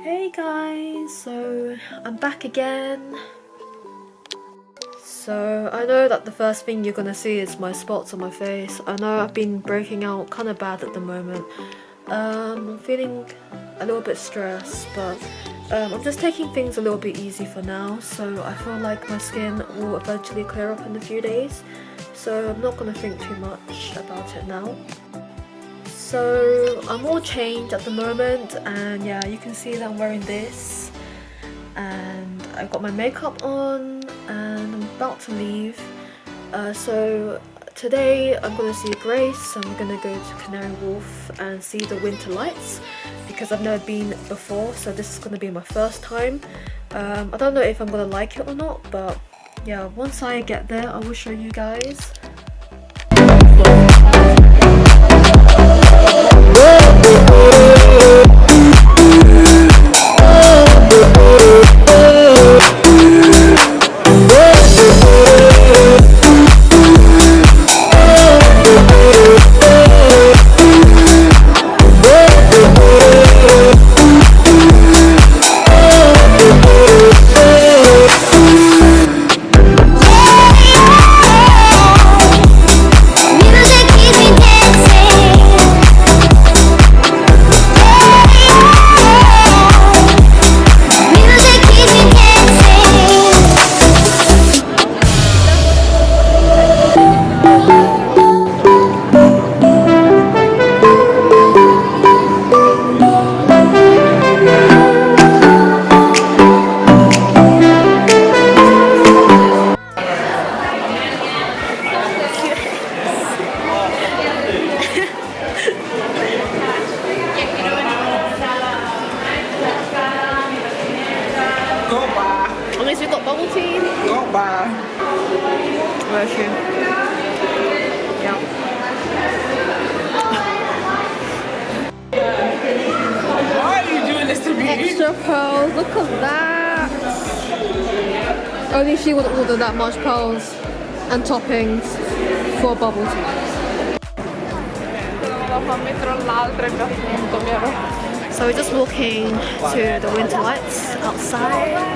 Hey guys, so I'm back again. So I know that the first thing you're gonna see is my spots on my face. I know I've been breaking out kind of bad at the moment. I'm feeling a little bit stressed, but I'm just taking things a little bit easy for now. So I feel like my skin will eventually clear up in a few days. So I'm not gonna think too much about it now. So I'm all changed at the moment, and yeah, you can see that I'm wearing this, and I've got my makeup on, and I'm about to leave. So today I'm gonna see Grace, and we're gonna go to Canary Wharf and see the winter lights because I've never been before, so this is gonna be my first time. I don't know if I'm gonna like it or not, but yeah, once I get there I will show you guys. At least we've got bubble tea. Not bad. Where's she? Yeah. Why are you doing this to me? Extra pearls, look at that. Only she would order that much pearls and toppings for bubble tea. So we're just walking to the winter lights outside.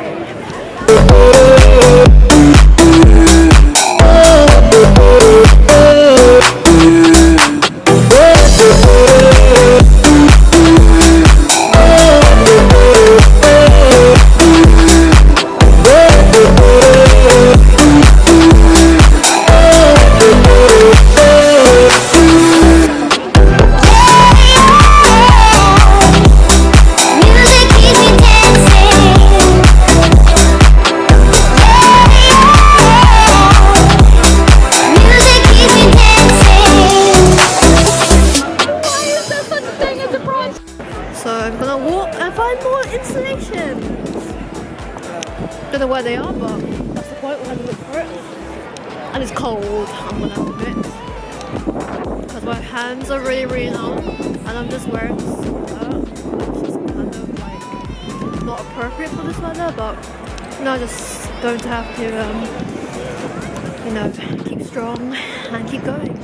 So I'm gonna walk and find more installations. Don't know where they are, but that's the point. We're gonna look for it. And it's cold, I'm gonna admit, because my hands are really numb, and I'm just wearing a sweater, which is kind of like not appropriate for this weather, but you know, I just don't have to, you know, keep strong and keep going.